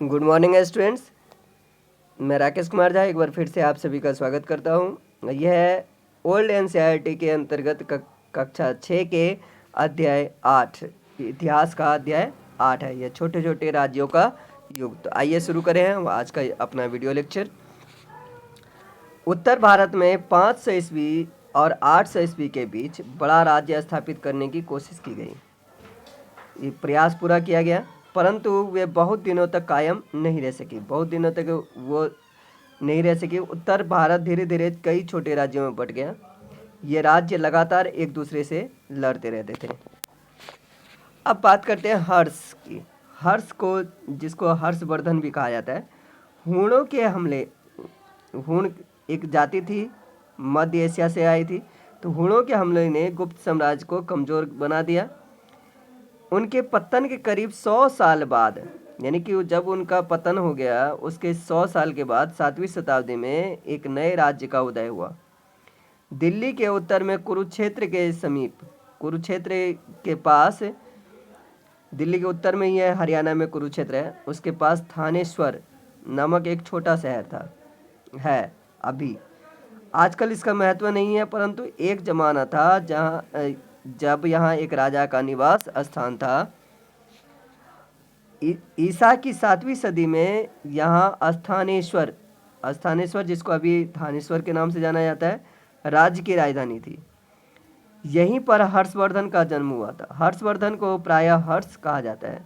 Good morning students. मैं राकेश कुमार झा एक बार फिर से आप सभी का स्वागत करता हूं। यह है ओल्ड एनसीईआरटी के अंतर्गत कक्षा 6 के अध्याय 8 इतिहास का अध्याय 8 है। यह छोटे छोटे राज्यों का युग। तो आइए शुरू करें हम आज का अपना वीडियो लेक्चर। उत्तर भारत में 500 ईस्वी और 800 ईस्वी के बीच बड़ा राज्य स्थापित करने की कोशिश की गई। ये प्रयास पूरा किया गया, परंतु वे बहुत दिनों तक कायम नहीं रह सकी। बहुत दिनों तक वो नहीं रह सकी। उत्तर भारत धीरे धीरे कई छोटे राज्यों में बंट गया। ये राज्य लगातार एक दूसरे से लड़ते रहते थे। अब बात करते हैं हर्ष की। हर्ष को, जिसको हर्षवर्धन भी कहा जाता है, हूणों के हमले। हूण एक जाति थी, मध्य एशिया से आई थी। तो हूणों के हमले ने गुप्त साम्राज्य को कमज़ोर बना दिया। उनके पतन के करीब 100 साल बाद, यानी कि जब उनका पतन हो गया उसके 100 साल के बाद 7वीं शताब्दी में एक नए राज्य का उदय हुआ। दिल्ली के उत्तर में कुरुक्षेत्र के समीप, कुरुक्षेत्र के पास, दिल्ली के उत्तर में ही है, हरियाणा में कुरुक्षेत्र है, उसके पास थानेश्वर नामक एक छोटा शहर था, है अभी। आजकल इसका महत्व नहीं है, परंतु एक जमाना था जब यहाँ एक राजा का निवास स्थान था। ईसा की 7वीं सदी में यहाँ स्थानेश्वर, जिसको अभी थानेश्वर के नाम से जाना जाता है, राज्य की राजधानी थी। यहीं पर हर्षवर्धन का जन्म हुआ था। हर्षवर्धन को प्रायः हर्ष कहा जाता है।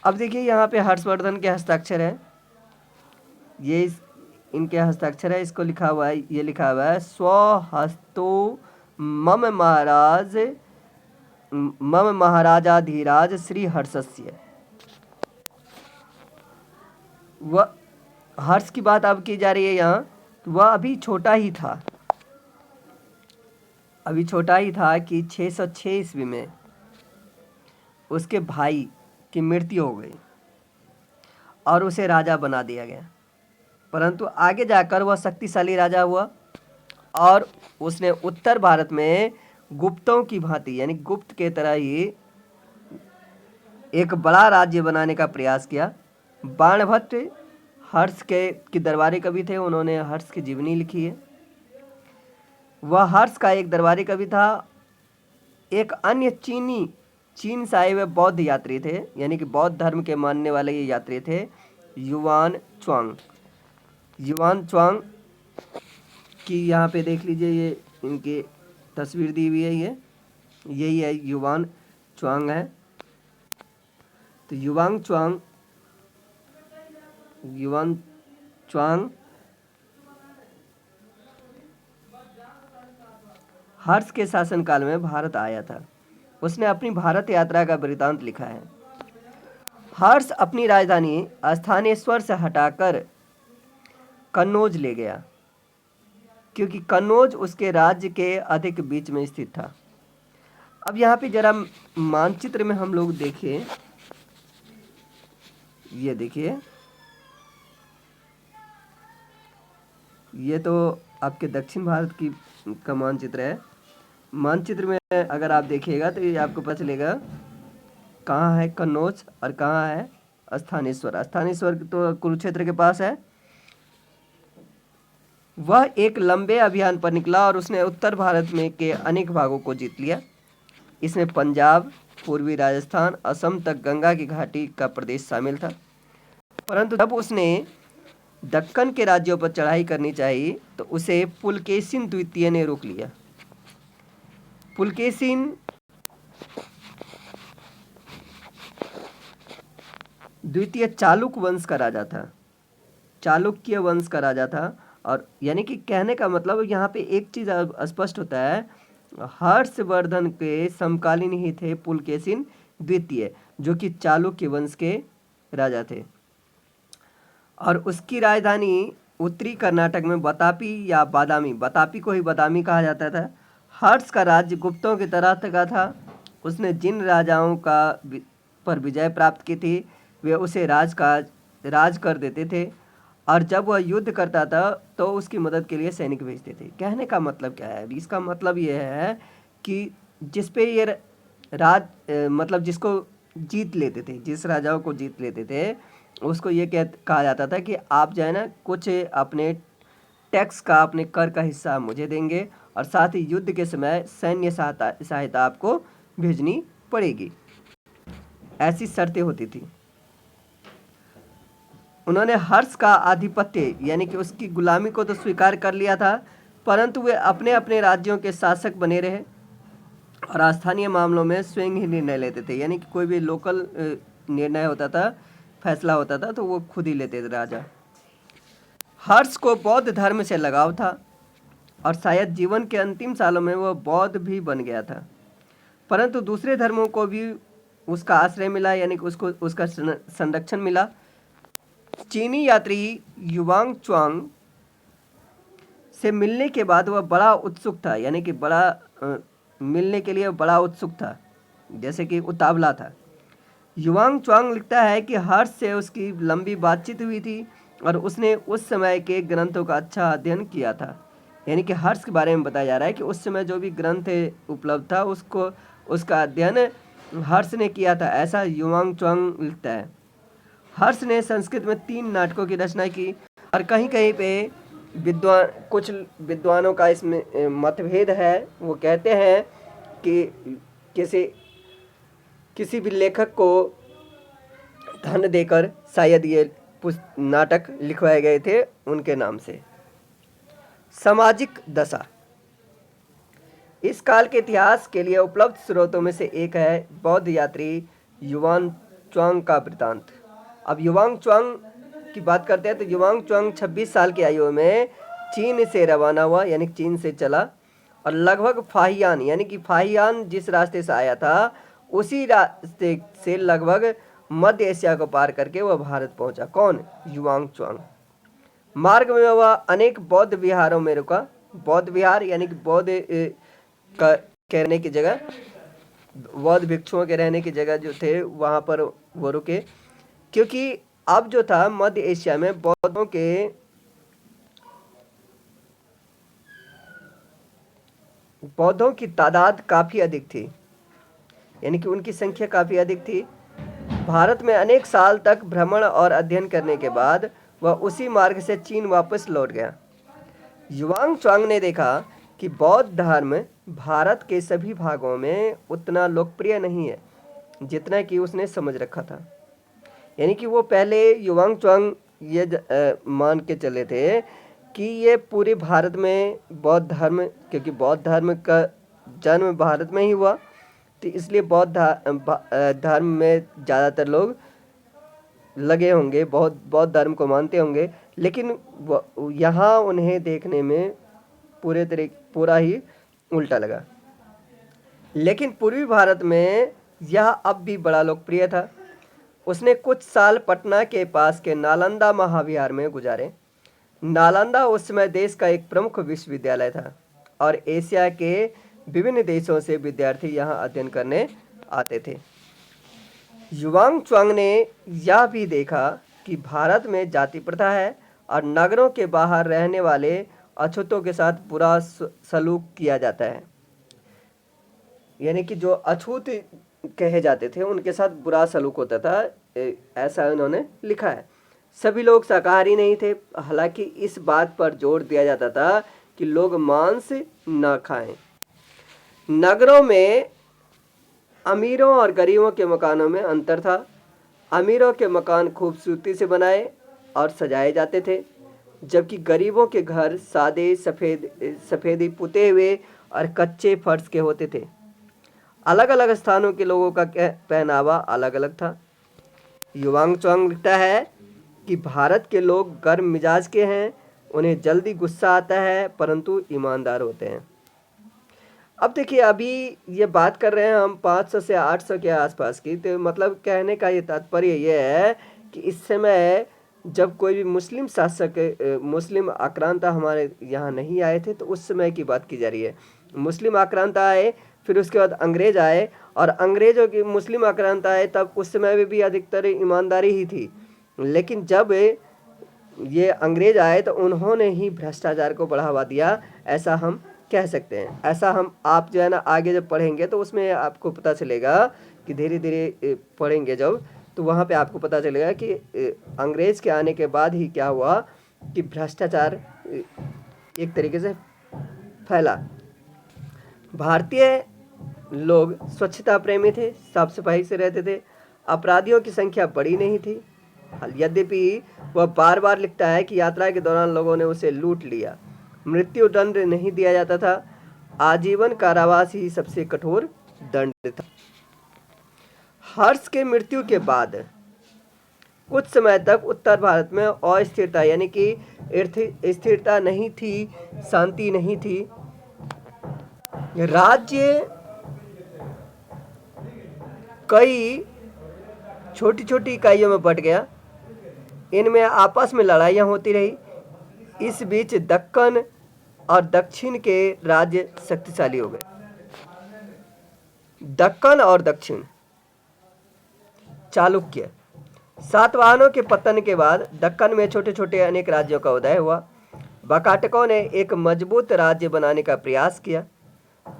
अब देखिए यहाँ पे हर्षवर्धन के हस्ताक्षर है, ये इनके हस्ताक्षर है। इसको लिखा हुआ है, ये लिखा हुआ है स्वहस्तो मम महाराजाधिराज श्री हर्षस्य। वह हर्ष की बात अब की जा रही है यहाँ। तो वह अभी छोटा ही था, कि 606 ईस्वी में उसके भाई की मृत्यु हो गई और उसे राजा बना दिया गया। परंतु आगे जाकर वह शक्तिशाली राजा हुआ और उसने उत्तर भारत में गुप्तों की भांति, यानी गुप्त के तरह ही एक बड़ा राज्य बनाने का प्रयास किया। बाणभट्ट हर्ष के दरबारी कवि थे, उन्होंने हर्ष की जीवनी लिखी है। वह हर्ष का एक दरबारी कवि था। एक अन्य चीन से आए हुए बौद्ध यात्री थे, यानी कि बौद्ध धर्म के मानने वाले ये यात्री थे, युवान च्वांग की यहाँ पे देख लीजिए, ये इनकी तस्वीर दी हुई है, यही है, युवान च्वांग है। तो युवान च्वांग हर्ष के शासनकाल में भारत आया था। उसने अपनी भारत यात्रा का वृतांत लिखा है। हर्ष अपनी राजधानी स्थानेश्वर से हटाकर कन्नौज ले गया, क्योंकि कन्नौज उसके राज्य के अधिक बीच में स्थित था। अब यहाँ पे जरा मानचित्र में हम लोग देखें, ये देखिए, ये तो आपके दक्षिण भारत का मानचित्र है। मानचित्र में अगर आप देखिएगा तो ये आपको पता चलेगा कहाँ है कन्नौज और कहाँ है स्थानेश्वर। स्थानेश्वर तो कुरुक्षेत्र के पास है। वह एक लंबे अभियान पर निकला और उसने उत्तर भारत में के अनेक भागों को जीत लिया। इसमें पंजाब, पूर्वी राजस्थान, असम तक गंगा की घाटी का प्रदेश शामिल था। परंतु जब उसने दक्कन के राज्यों पर चढ़ाई करनी चाहिए तो उसे पुलकेशिन द्वितीय ने रोक लिया। पुलकेशिन द्वितीय चालुक्य वंश का राजा था, चालुक्य वंश का राजा था। और यानी कि कहने का मतलब यहाँ पे एक चीज स्पष्ट होता है, हर्षवर्धन के समकालीन ही थे पुलकेशिन द्वितीय, जो कि चालुक्य वंश के राजा थे। और उसकी राजधानी उत्तरी कर्नाटक में बतापी या बादामी, बतापी को ही बादामी कहा जाता था। हर्ष का राज्य गुप्तों की तरह का था। उसने जिन राजाओं पर विजय प्राप्त की थी वे उसे राज कर देते थे, और जब वह युद्ध करता था तो उसकी मदद के लिए सैनिक भेजते थे। कहने का मतलब क्या है? इसका मतलब यह है कि जिस पे ये मतलब जिसको जीत लेते थे, जिस राजाओं को जीत लेते थे उसको ये कहा जाता था कि आप जो है ना कुछ अपने टैक्स का, अपने कर का हिस्सा मुझे देंगे और साथ ही युद्ध के समय सैन्य सहायता आपको भेजनी पड़ेगी। ऐसी शर्तें होती थी। उन्होंने हर्ष का आधिपत्य यानी कि उसकी गुलामी को तो स्वीकार कर लिया था, परंतु वे अपने अपने राज्यों के शासक बने रहे और स्थानीय मामलों में स्वयं ही निर्णय लेते थे। यानी कि कोई भी लोकल निर्णय होता था, फैसला होता था, तो वो खुद ही लेते थे राजा। हर्ष को बौद्ध धर्म से लगाव था और शायद जीवन के अंतिम सालों में वह बौद्ध भी बन गया था, परंतु दूसरे धर्मों को भी उसका आश्रय मिला, यानी कि उसको उसका संरक्षण मिला। चीनी यात्री युवांग च्वांग से मिलने के बाद वह बड़ा उत्सुक था, यानी कि मिलने के लिए बड़ा उत्सुक था, जैसे कि उतावला था। युवांग च्वांग लिखता है कि हर्ष से उसकी लंबी बातचीत हुई थी और उसने उस समय के ग्रंथों का अच्छा अध्ययन किया था। यानी कि हर्ष के बारे में बताया जा रहा है कि उस समय जो भी ग्रंथ उपलब्ध था उसका अध्ययन हर्ष ने किया था, ऐसा युवांग च्वांग लिखता है। हर्ष ने संस्कृत में 3 नाटकों की रचना की और कहीं कहीं पे कुछ विद्वानों का इसमें मतभेद है। वो कहते हैं कि किसी भी लेखक को धन देकर शायद ये नाटक लिखवाए गए थे उनके नाम से। सामाजिक दशा। इस काल के इतिहास के लिए उपलब्ध स्रोतों में से एक है बौद्ध यात्री युवांग च्वांग का वृत्तांत। अब युवांग च्वांग की बात करते हैं तो युवांग च्वांग 26 साल की आयु में चीन से रवाना हुआ, यानी चीन से चला और लगभग फाहियान, यानी कि फाहियान जिस रास्ते से आया था उसी रास्ते से लगभग मध्य एशिया को पार करके वह भारत पहुंचा। कौन? युवांग च्वांग। मार्ग में वह अनेक बौद्ध विहारों में रुका। बौद्ध विहार यानी कि बौद्ध का कहने की जगह, बौद्ध भिक्षुओं के रहने की जगह जो थे वहाँ पर वो रुके, क्योंकि अब जो था मध्य एशिया में बौद्धों की तादाद काफ़ी अधिक थी, यानी कि उनकी संख्या काफ़ी अधिक थी। भारत में अनेक साल तक भ्रमण और अध्ययन करने के बाद वह उसी मार्ग से चीन वापस लौट गया। युवांग च्वांग ने देखा कि बौद्ध धर्म भारत के सभी भागों में उतना लोकप्रिय नहीं है जितना कि उसने समझ रखा था। यानी कि वो पहले युवांग च्वांग ये मान के चले थे कि ये पूरे भारत में बौद्ध धर्म, क्योंकि बौद्ध धर्म का जन्म भारत में ही हुआ, तो इसलिए बौद्ध धर्म में ज़्यादातर लोग लगे होंगे, बौद्ध धर्म को मानते होंगे। लेकिन यहाँ उन्हें देखने में पूरा ही उल्टा लगा। लेकिन पूर्वी भारत में यह अब भी बड़ा लोकप्रिय था। उसने कुछ साल पटना के पास के नालंदा महाविहार में गुजारे। नालंदा उस समय देश का एक प्रमुख विश्वविद्यालय था और एशिया के विभिन्न देशों से विद्यार्थी यहाँ अध्ययन करने आते थे। युवांग च्वांग ने यह भी देखा कि भारत में जाति प्रथा है और नगरों के बाहर रहने वाले अछूतों के साथ बुरा सलूक किया जाता है। यानी कि जो अछूत कहे जाते थे उनके साथ बुरा सलूक होता था, ऐसा उन्होंने लिखा है। सभी लोग शाकाहारी नहीं थे, हालांकि इस बात पर जोर दिया जाता था कि लोग मांस न खाएं। नगरों में अमीरों और गरीबों के मकानों में अंतर था। अमीरों के मकान खूबसूरती से बनाए और सजाए जाते थे, जबकि गरीबों के घर सादे सफ़ेदी पुते हुए और कच्चे फर्श के होते थे। अलग अलग स्थानों के लोगों का पहनावा अलग अलग था। युवांग च्वांग लिखता है कि भारत के लोग गर्म मिजाज के हैं, उन्हें जल्दी गुस्सा आता है परंतु ईमानदार होते हैं। अब देखिए, अभी ये बात कर रहे हैं हम 500 से 800 के आसपास की, तो मतलब कहने का ये तात्पर्य ये है कि इस समय जब कोई भी मुस्लिम शासक, मुस्लिम आक्रांता हमारे यहाँ नहीं आए थे, तो उस समय की बात की जा रही है। मुस्लिम आक्रांता आए, फिर उसके बाद अंग्रेज आए, और अंग्रेजों की मुस्लिम आक्रांता आए तब उस समय में भी अधिकतर ईमानदारी ही थी। लेकिन जब ये अंग्रेज आए तो उन्होंने ही भ्रष्टाचार को बढ़ावा दिया, ऐसा हम कह सकते हैं। ऐसा आप जो है ना आगे जब पढ़ेंगे तो उसमें आपको पता चलेगा कि धीरे धीरे पढ़ेंगे जब, तो वहाँ पे आपको पता चलेगा कि अंग्रेज के आने के बाद ही क्या हुआ कि भ्रष्टाचार एक तरीके से फैला। भारतीय लोग स्वच्छता प्रेमी थे, साफ सफाई से रहते थे, अपराधियों की संख्या बड़ी नहीं थी। यद्यपि वह बार बार लिखता है कि यात्रा के दौरान लोगों ने उसे लूट लिया, मृत्यु दंड नहीं दिया जाता था, आजीवन कारावास ही सबसे कठोर दंड था। हर्ष के मृत्यु के बाद कुछ समय तक उत्तर भारत में अस्थिरता यानी कि स्थिरता नहीं थी, शांति नहीं थी। राज्य कई छोटी छोटी इकाइयों में बंट गया, इनमें आपस में लड़ाइयाँ होती रही। इस बीच दक्कन और दक्षिण के राज्य शक्तिशाली हो गए। दक्कन और दक्षिण। चालुक्य। सातवाहनों के पतन के बाद दक्कन में छोटे छोटे अनेक राज्यों का उदय हुआ। वाकाटकों ने एक मजबूत राज्य बनाने का प्रयास किया,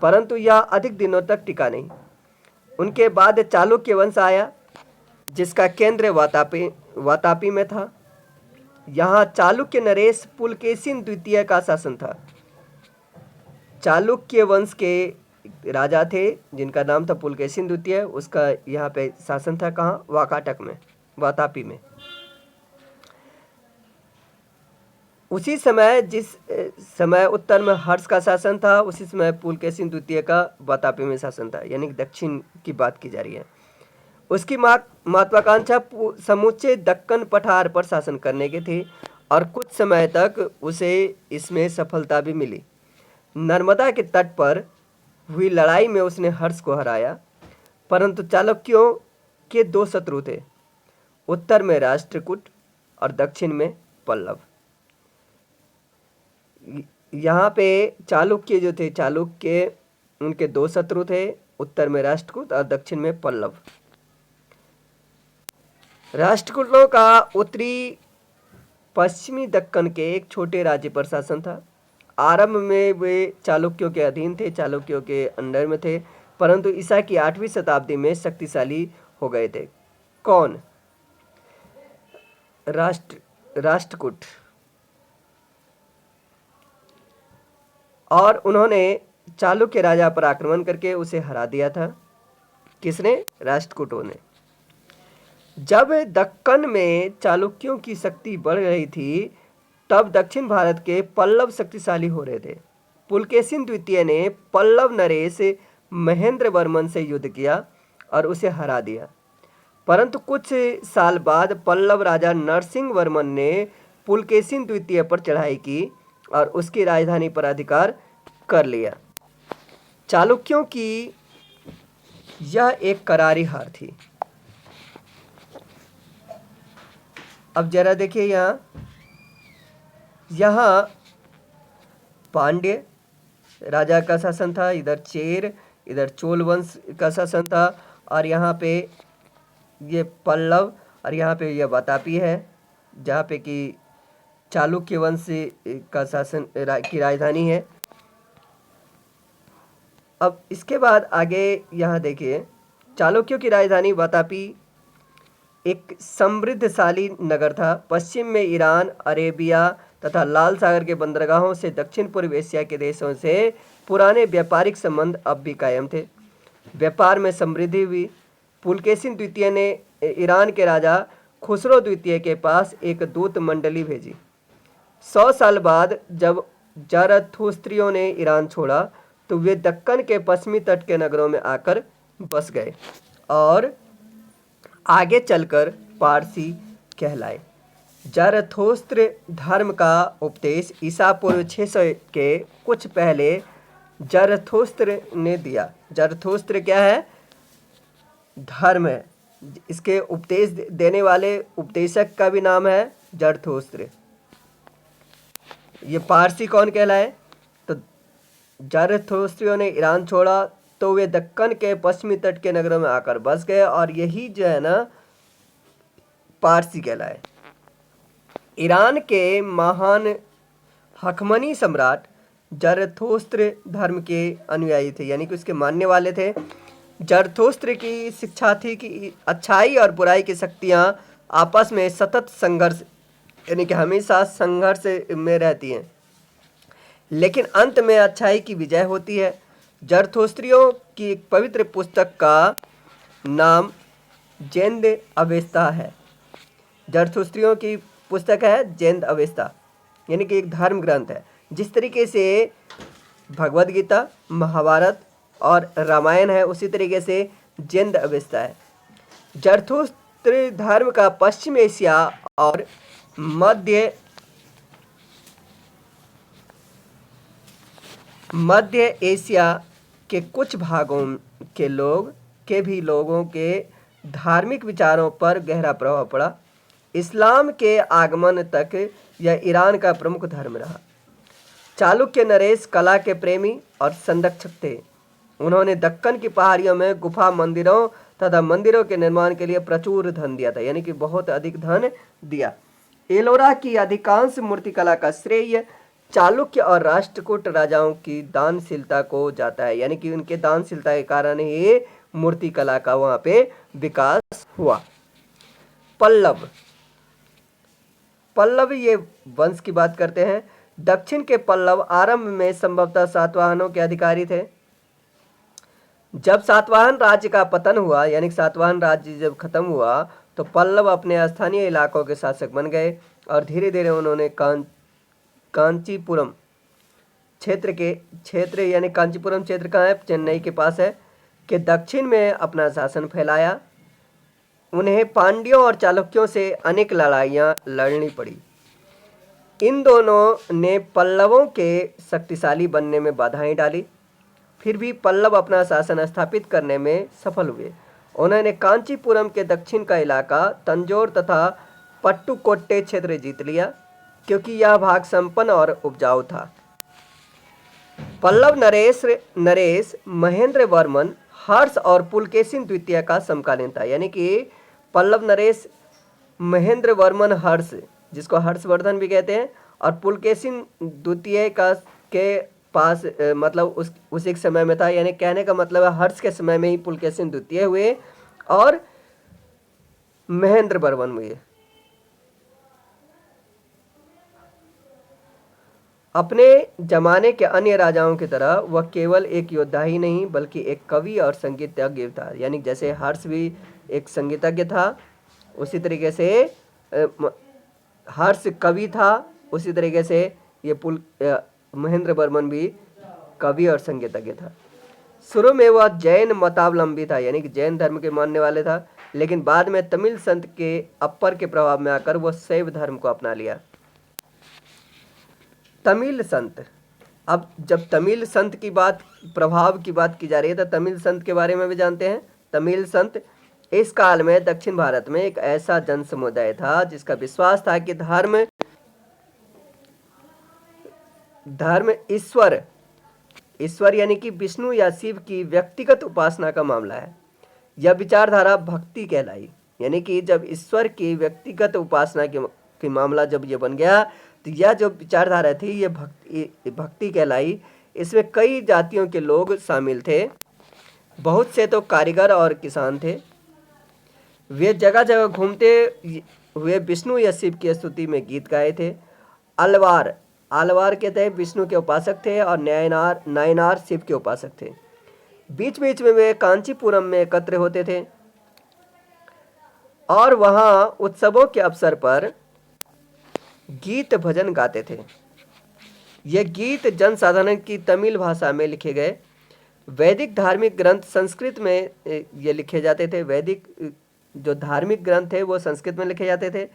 परंतु यह अधिक दिनों तक टिका नहीं। उनके बाद चालुक्य वंश आया, जिसका केंद्र वातापी में था। यहाँ चालुक्य नरेश पुलकेशिन द्वितीय का शासन था। चालुक्य वंश के राजा थे जिनका नाम था पुलकेशिन द्वितीय, उसका यहाँ पे शासन था। कहाँ? वाकाटक में, वातापी में। उसी समय जिस समय उत्तर में हर्ष का शासन था, उसी समय पुलकेशिन द्वितीय का वातापी में शासन था, यानी दक्षिण की बात की जा रही है। उसकी महत्वाकांक्षा समूचे दक्कन पठार पर शासन करने की थी और कुछ समय तक उसे इसमें सफलता भी मिली। नर्मदा के तट पर हुई लड़ाई में उसने हर्ष को हराया, परंतु चालुक्यों के दो शत्रु थे, उत्तर में राष्ट्रकूट और दक्षिण में पल्लव। यहाँ पे चालुक्य जो थे, चालुक्य उनके दो शत्रु थे, उत्तर में राष्ट्रकूट और दक्षिण में पल्लव। राष्ट्रकूटों का उत्तरी पश्चिमी दक्कन के एक छोटे राज्य पर शासन था। आरंभ में वे चालुक्यों के अधीन थे, चालुक्यों के अंडर में थे, परंतु ईसा की 8वीं शताब्दी में शक्तिशाली हो गए थे। कौन? राष्ट्रकूट। और उन्होंने चालुक्य राजा पर आक्रमण करके उसे हरा दिया था। किसने? राष्ट्रकूटों ने। जब दक्कन में चालुक्यों की शक्ति बढ़ रही थी, तब दक्षिण भारत के पल्लव शक्तिशाली हो रहे थे। पुलकेशिन द्वितीय ने पल्लव नरेश महेंद्र वर्मन से युद्ध किया और उसे हरा दिया, परंतु कुछ साल बाद पल्लव राजा नरसिंह वर्मन ने पुलकेशिन द्वितीय पर चढ़ाई की और उसकी राजधानी पर अधिकार कर लिया। चालुक्यों की यह एक करारी हार थी। अब जरा देखिए, यहाँ पांड्य राजा का शासन था, इधर चेर, इधर चोल वंश का शासन था, और यहाँ पे ये पल्लव, और यहाँ पे ये वातापी है, जहाँ पे कि चालुक्य वंश का शासन की राजधानी है। अब इसके बाद आगे यहाँ देखिए, चालुक्यों की राजधानी वातापी एक समृद्धशाली नगर था। पश्चिम में ईरान, अरेबिया तथा लाल सागर के बंदरगाहों से दक्षिण पूर्व एशिया के देशों से पुराने व्यापारिक संबंध अब भी कायम थे। व्यापार में समृद्धि हुई। पुलकेशिन द्वितीय ने ईरान के राजा खुसरो द्वितीय के पास एक दूत मंडली भेजी। 100 साल बाद जब जारथुस्त्रियों ने ईरान छोड़ा, तो वे दक्कन के पश्चिमी तट के नगरों में आकर बस गए और आगे चलकर पारसी कहलाए। जारथुस्त्र धर्म का उपदेश ईसा पूर्व 600 के कुछ पहले जारथुस्त्र ने दिया। जारथुस्त्र क्या है? धर्म है। इसके उपदेश देने वाले उपदेशक का भी नाम है जारथुस्त्र। ये पारसी कौन कहलाए? तो जारथुस्त्रियों ने ईरान छोड़ा तो वे दक्कन के पश्चिमी तट के नगरों में आकर बस गए और यही जो है ना पारसी कहलाए। ईरान के महान हखमनी सम्राट जारथुस्त्र धर्म के अनुयायी थे, यानी कि उसके मानने वाले थे। जरथुस्त्र की शिक्षा थी कि अच्छाई और बुराई की शक्तियां आपस में सतत संघर्ष, यानी कि हमेशा संघर्ष में रहती हैं, लेकिन अंत में अच्छाई की विजय होती है। जरथुस्त्रियों की एक पवित्र पुस्तक का नाम जैन अवेस्ता है। जरथुस्त्रियों की पुस्तक है जैन अवेस्ता, यानी कि एक धर्म ग्रंथ है। जिस तरीके से भगवद गीता, महाभारत और रामायण है, उसी तरीके से जैन अवेस्ता है। जरथुस्त्र धर्म का पश्चिम एशिया और मध्य एशिया के कुछ भागों के लोगों के धार्मिक विचारों पर गहरा प्रभाव पड़ा। इस्लाम के आगमन तक यह ईरान का प्रमुख धर्म रहा। चालुक्य नरेश कला के प्रेमी और संरक्षक थे। उन्होंने दक्कन की पहाड़ियों में गुफा मंदिरों तथा मंदिरों के निर्माण के लिए प्रचुर धन दिया था, यानी कि बहुत अधिक धन दिया। एलोरा की अधिकांश मूर्तिकला का श्रेय चालुक्य और राष्ट्रकूट राजाओं की दानशीलता को जाता है, यानी कि उनके दानशीलता के कारण ही मूर्तिकला का वहां पे विकास हुआ। पल्लव ये वंश की बात करते हैं। दक्षिण के पल्लव आरंभ में संभवतः सातवाहनों के अधिकारी थे। जब सातवाहन राज्य का पतन हुआ, यानी सातवाहन राज्य जब खत्म हुआ, तो पल्लव अपने स्थानीय इलाकों के शासक बन गए और धीरे धीरे उन्होंने कांचीपुरम क्षेत्र यानी कांचीपुरम क्षेत्र कहाँ है, चेन्नई के पास है, के दक्षिण में अपना शासन फैलाया। उन्हें पांड्यों और चालुक्यों से अनेक लड़ाइयाँ लड़नी पड़ी। इन दोनों ने पल्लवों के शक्तिशाली बनने में बाधाएं डाली, फिर भी पल्लव अपना शासन स्थापित करने में सफल हुए। उन्होंने कांचीपुरम के दक्षिण का इलाका तंजौर तथा पट्टुकोट्टे क्षेत्र जीत लिया, क्योंकि यह भाग संपन्न और उपजाऊ था। पल्लव नरेश महेंद्र वर्मन हर्ष और पुलकेशिन द्वितीय का समकालीन था, यानी कि पल्लव नरेश महेंद्र वर्मन हर्ष, जिसको हर्षवर्धन भी कहते हैं, और पुलकेशिन द्वितीय का के पास मतलब उस एक समय में था, यानी कहने का मतलब है हर्ष के समय में ही पुलकेशिन द्वितीय हुए और महेंद्र वर्मन हुए। अपने जमाने के अन्य राजाओं की तरह वह केवल एक योद्धा ही नहीं बल्कि एक कवि और संगीतज्ञ था, यानी जैसे हर्ष भी एक संगीतज्ञ था, उसी तरीके से हर्ष कवि था, उसी तरीके से ये महेंद्र वर्मन भी कवि और संगीतज्ञ था। शुरू में वह जैन मतावलंबी था, यानी कि जैन धर्म के मानने वाले था, लेकिन बाद में तमिल संत के अप्पर के प्रभाव में आकर वह शैव धर्म को अपना लिया। तमिल संत, अब जब तमिल संत की प्रभाव की बात की जा रही है तो तमिल संत के बारे में भी जानते हैं। तमिल संत इस काल में दक्षिण भारत में एक ऐसा जन समुदाय था जिसका विश्वास था कि धर्म ईश्वर यानी कि विष्णु या शिव की व्यक्तिगत उपासना का मामला है। यह विचारधारा भक्ति कहलाई, यानी कि जब ईश्वर की व्यक्तिगत उपासना की मामला जब ये बन गया तो यह जो विचारधारा थी ये भक्ति कहलाई। इसमें कई जातियों के लोग शामिल थे, बहुत से तो कारीगर और किसान थे। वे जगह जगह घूमते हुए विष्णु या शिव की स्तुति में गीत गाए थे। आलवार के तहत विष्णु के उपासक थे और नायनार शिव के उपासक थे। बीच बीच में वे कांचीपुरम में एकत्र होते थे और वहां उत्सवों के अवसर पर गीत भजन गाते थे। ये गीत जनसाधारण की तमिल भाषा में लिखे गए। वैदिक धार्मिक ग्रंथ संस्कृत में ये लिखे जाते थे। वैदिक जो धार्मिक ग्रंथ थे वो संस्कृत में लिखे जाते थे,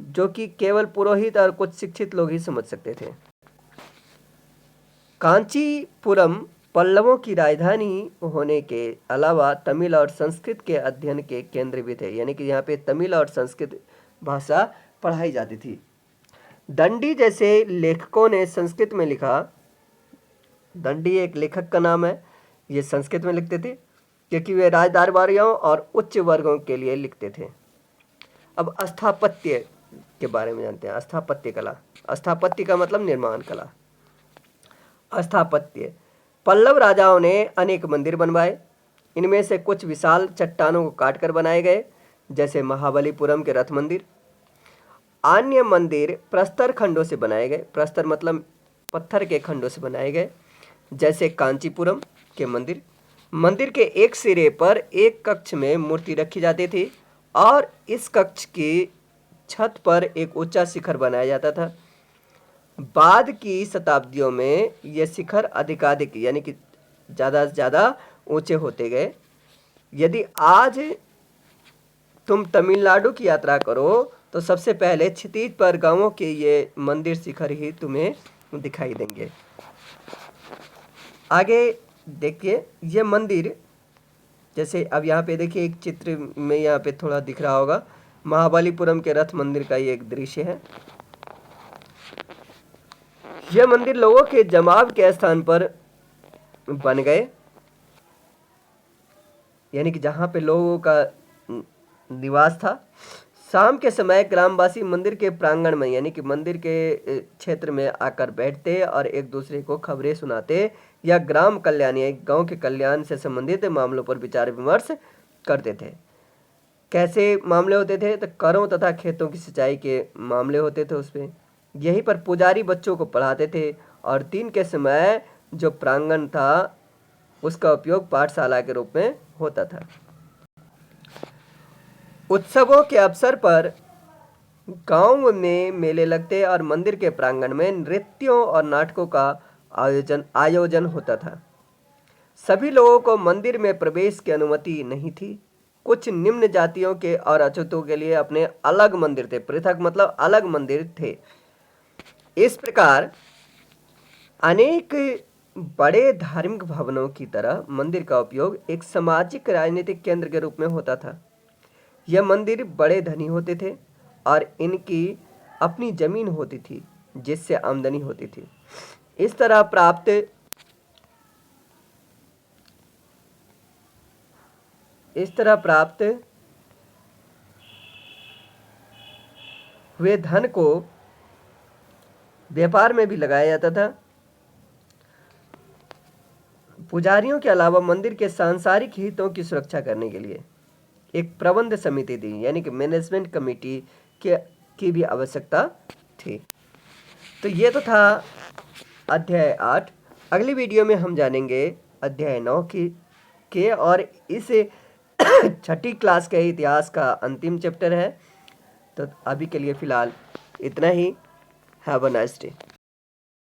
जो कि केवल पुरोहित और कुछ शिक्षित लोग ही समझ सकते थे। कांचीपुरम पल्लवों की राजधानी होने के अलावा तमिल और संस्कृत के अध्ययन के केंद्र भी थे, यानी कि यहाँ पे तमिल और संस्कृत भाषा पढ़ाई जाती थी। दंडी जैसे लेखकों ने संस्कृत में लिखा। दंडी एक लेखक का नाम है, ये संस्कृत में लिखते थे क्योंकि वे राजदरबारियों और उच्च वर्गों के लिए लिखते थे। अब स्थापत्य के बारे में जानते हैं। स्थापत्य कला, स्थापत्य का मतलब निर्माण कला। स्थापत्य, पल्लव राजाओं ने अनेक मंदिर बनवाए, इनमें से कुछ विशाल चट्टानों को काटकर बनाए गए, जैसे महाबलीपुरम के रथ मंदिर। अन्य मंदिर प्रस्तर खंडों से बनाए गए, प्रस्तर मतलब पत्थर के खंडों से बनाए गए, जैसे कांचीपुरम के मंदिर। मंदिर के एक सिरे पर एक कक्ष में मूर्ति रखी जाती थी और इस कक्ष की छत पर एक ऊंचा शिखर बनाया जाता था। बाद की शताब्दियों में ये शिखर अधिकाधिक यानी कि ज़्यादा से ज़्यादा ऊंचे होते गए। यदि आज तुम तमिलनाडु की यात्रा करो तो सबसे पहले क्षितिज पर गांवों के ये मंदिर शिखर ही तुम्हें दिखाई देंगे। आगे देखिए ये मंदिर, जैसे अब यहाँ पे देखिए एक चित्र में यहाँ पे थोड़ा दिख रहा होगा, महाबलीपुरम के रथ मंदिर का ये एक दृश्य है। यह मंदिर लोगों के जमाव के स्थान पर बन गए, यानी कि जहाँ पे लोगों का निवास था। शाम के समय ग्रामवासी मंदिर के प्रांगण में यानी कि मंदिर के क्षेत्र में आकर बैठते और एक दूसरे को खबरें सुनाते या ग्राम कल्याण या गांव के कल्याण से संबंधित मामलों पर विचार विमर्श करते थे। कैसे मामले होते थे? तो करों तथा खेतों की सिंचाई के मामले होते थे उसमें। यहीं पर पुजारी बच्चों को पढ़ाते थे और दिन के समय जो प्रांगण था उसका उपयोग पाठशाला के रूप में होता था। उत्सवों के अवसर पर गांव में मेले लगते और मंदिर के प्रांगण में नृत्यों और नाटकों का आयोजन होता था। सभी लोगों को मंदिर में प्रवेश की अनुमति नहीं थी। कुछ निम्न जातियों के और अछूतों के लिए अपने अलग मंदिर थे। पृथक मतलब अलग मंदिर थे। इस प्रकार अनेक बड़े धार्मिक भवनों की तरह मंदिर का उपयोग एक सामाजिक राजनीतिक केंद्र के रूप में होता था। यह मंदिर बड़े धनी होते थे और इनकी अपनी जमीन होती थी जिससे आमदनी होती थी। इस तरह प्राप्त हुए धन को व्यापार में भी लगाया जाता था। पुजारियों के अलावा मंदिर के सांसारिक हितों की सुरक्षा करने के लिए एक प्रबंध समिति थी, यानी कि मैनेजमेंट कमेटी की भी आवश्यकता थी। तो ये तो था अध्याय 8। अगली वीडियो में हम जानेंगे अध्याय 9 के और इस छठी क्लास के इतिहास का अंतिम चैप्टर है। तो अभी के लिए फ़िलहाल इतना ही। Have a nice day.